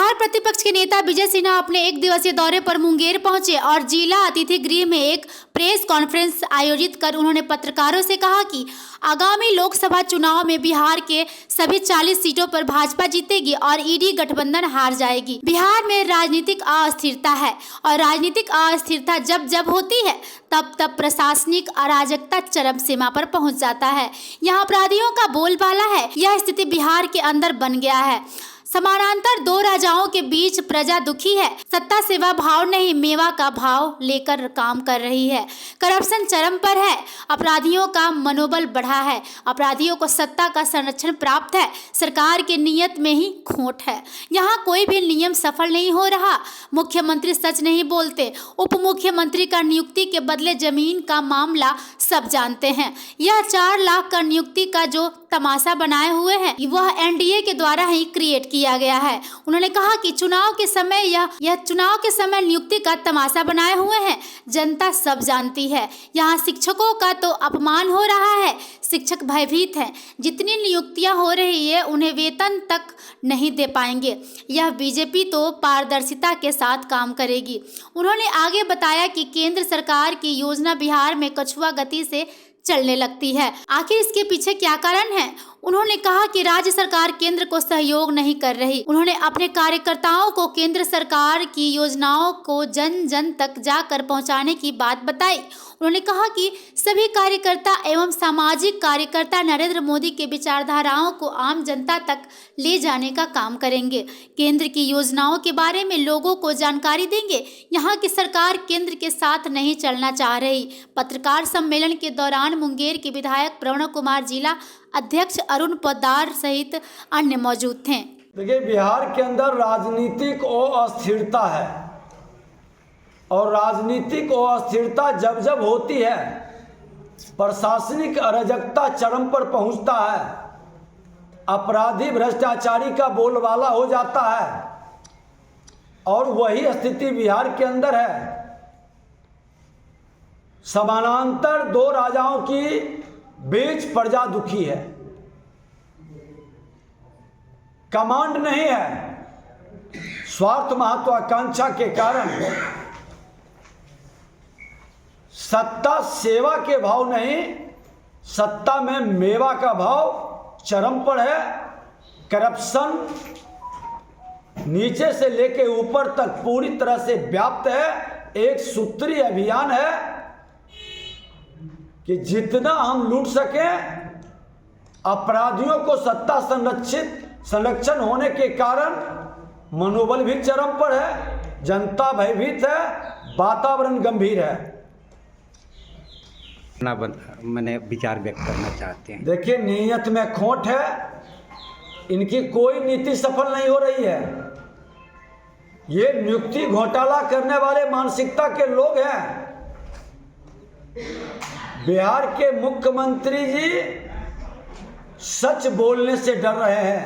बिहार प्रतिपक्ष के नेता विजय सिन्हा अपने एक दिवसीय दौरे पर मुंगेर पहुंचे और जिला अतिथि गृह में एक प्रेस कॉन्फ्रेंस आयोजित कर उन्होंने पत्रकारों से कहा कि आगामी लोकसभा चुनाव में बिहार के सभी 40 सीटों पर भाजपा जीतेगी और ईडी गठबंधन हार जाएगी। बिहार में राजनीतिक अस्थिरता है और राजनीतिक अस्थिरता जब जब होती है तब तब प्रशासनिक अराजकता चरम सीमा पर पहुंच जाता है। यहाँ अपराधियों का बोलबाला है। यह स्थिति बिहार के अंदर बन गया है। समानांतर दो राजाओं के बीच प्रजा दुखी है। सत्ता सेवा भाव नहीं मेवा का भाव लेकर काम कर रही है। करप्शन चरम पर है। अपराधियों का मनोबल बढ़ा है। अपराधियों को सत्ता का संरक्षण प्राप्त है। सरकार के नियत में ही खोट है। यहाँ कोई भी नियम सफल नहीं हो रहा। मुख्यमंत्री सच नहीं बोलते। उप मुख्यमंत्री का नियुक्ति के बदले जमीन का मामला सब जानते हैं। यह 4 लाख का नियुक्ति का जो तमाशा बनाए हुए हैं वह एनडीए के द्वारा ही क्रिएट किया गया है। उन्होंने कहा कि चुनाव के समय यह चुनाव के समय नियुक्ति का तमाशा बनाए हुए हैं। जनता सब जानती है। यहाँ शिक्षकों का तो अपमान हो रहा है। शिक्षक भयभीत हैं। जितनी नियुक्तियां हो रही है उन्हें वेतन तक नहीं दे पाएंगे। यह बीजेपी तो पारदर्शिता के साथ काम करेगी। उन्होंने आगे बताया कि केंद्र सरकार की योजना बिहार में कछुआ गति से चलने लगती है। आखिर इसके पीछे क्या कारण है? उन्होंने कहा कि राज्य सरकार केंद्र को सहयोग नहीं कर रही। उन्होंने अपने कार्यकर्ताओं को केंद्र सरकार की योजनाओं को जन जन तक जाकर पहुंचाने की बात बताई। उन्होंने कहा कि सभी कार्यकर्ता एवं सामाजिक कार्यकर्ता नरेंद्र मोदी के विचारधाराओं को आम जनता तक ले जाने का काम करेंगे। केंद्र की योजनाओं के बारे में लोगों को जानकारी देंगे। यहाँ की सरकार केंद्र के साथ नहीं चलना चाह रही। पत्रकार सम्मेलन के दौरान मुंगेर के विधायक प्रवण कुमार, जिला अध्यक्ष अरुण पोद्दार सहित अन्य मौजूद थे। देखिए, बिहार के अंदर राजनीतिक अस्थिरता है और राजनीतिक अस्थिरता जब जब होती है प्रशासनिक अराजकता चरम पर पहुंचता है। अपराधी भ्रष्टाचारी का बोलबाला हो जाता है और वही स्थिति बिहार के अंदर है। समानांतर 2 राजाओं की बीच प्रजा दुखी है। कमांड नहीं है। स्वार्थ महत्वाकांक्षा के कारण सत्ता सेवा के भाव नहीं, सत्ता में मेवा का भाव चरम पर है। करप्शन नीचे से लेके ऊपर तक पूरी तरह से व्याप्त है। एक सूत्री अभियान है कि जितना हम लूट सकें। अपराधियों को सत्ता संरक्षण होने के कारण मनोबल भी चरम पर है। जनता भयभीत है। वातावरण गंभीर है। मैंने विचार व्यक्त करना चाहते हैं। देखिए, नीयत में खोट है। इनकी कोई नीति सफल नहीं हो रही है। ये नियुक्ति घोटाला करने वाले मानसिकता के लोग हैं। बिहार के मुख्यमंत्री जी सच बोलने से डर रहे हैं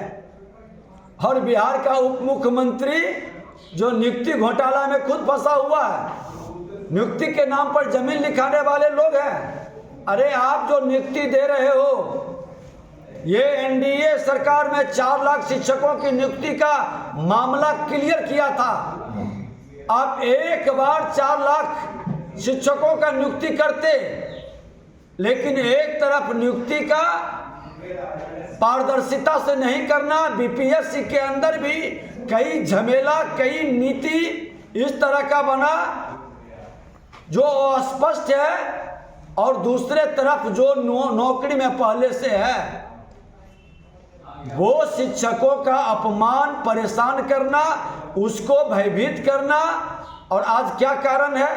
और बिहार का उप मुख्यमंत्री जो नियुक्ति घोटाला में खुद फंसा हुआ है, नियुक्ति के नाम पर जमीन लिखाने वाले लोग हैं। अरे, आप जो नियुक्ति दे रहे हो, ये एनडीए सरकार में 4 लाख शिक्षकों की नियुक्ति का मामला क्लियर किया था। आप एक बार 4 लाख शिक्षकों का नियुक्ति करते, लेकिन एक तरफ नियुक्ति का पारदर्शिता से नहीं करना। बीपीएससी के अंदर भी कई झमेला, कई नीति इस तरह का बना जो अस्पष्ट है और दूसरे तरफ जो नौकरी में पहले से है वो शिक्षकों का अपमान, परेशान करना, उसको भयभीत करना। और आज क्या कारण है?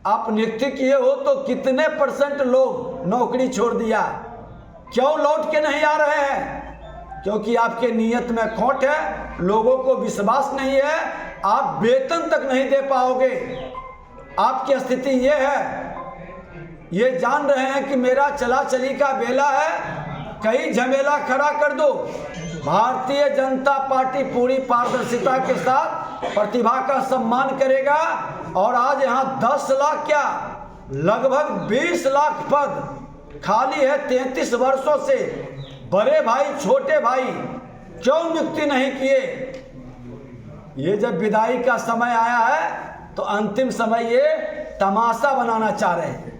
आप नियुक्ति किए हो तो कितने % लोग नौकरी छोड़ दिया? क्यों लौट के नहीं आ रहे हैं? क्योंकि आपके नियत में खोट है। लोगों को विश्वास नहीं है। आप वेतन तक नहीं दे पाओगे। आपकी स्थिति ये है। ये जान रहे हैं कि मेरा चला चली का बेला है, कई झमेला खड़ा कर दो। भारतीय जनता पार्टी पूरी पारदर्शिता के साथ प्रतिभा का सम्मान करेगा। और आज यहाँ 10 लाख क्या लगभग 20 लाख पद खाली है 33 वर्षों से। बड़े भाई छोटे भाई क्यों नियुक्ति नहीं किए? ये जब विदाई का समय आया है तो अंतिम समय ये तमाशा बनाना चाह रहे हैं,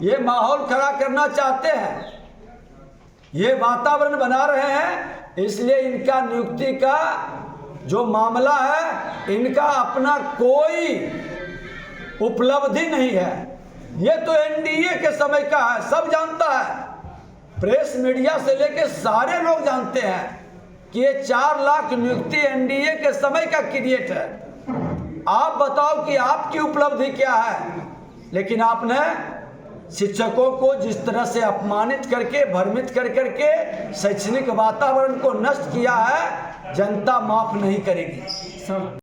ये माहौल खड़ा करना चाहते हैं, ये वातावरण बना रहे हैं। इसलिए इनका नियुक्ति का जो मामला है, इनका अपना कोई उपलब्धि नहीं है। ये तो एनडीए के समय का है, सब जानता है, प्रेस मीडिया से लेकर सारे लोग जानते हैं कि ये 4 लाख नियुक्ति एनडीए के समय का क्रिएट है। आप बताओ कि आपकी उपलब्धि क्या है। लेकिन आपने शिक्षकों को जिस तरह से अपमानित करके, भ्रमित कर करके शैक्षणिक वातावरण को नष्ट किया है, जनता माफ नहीं करेगी।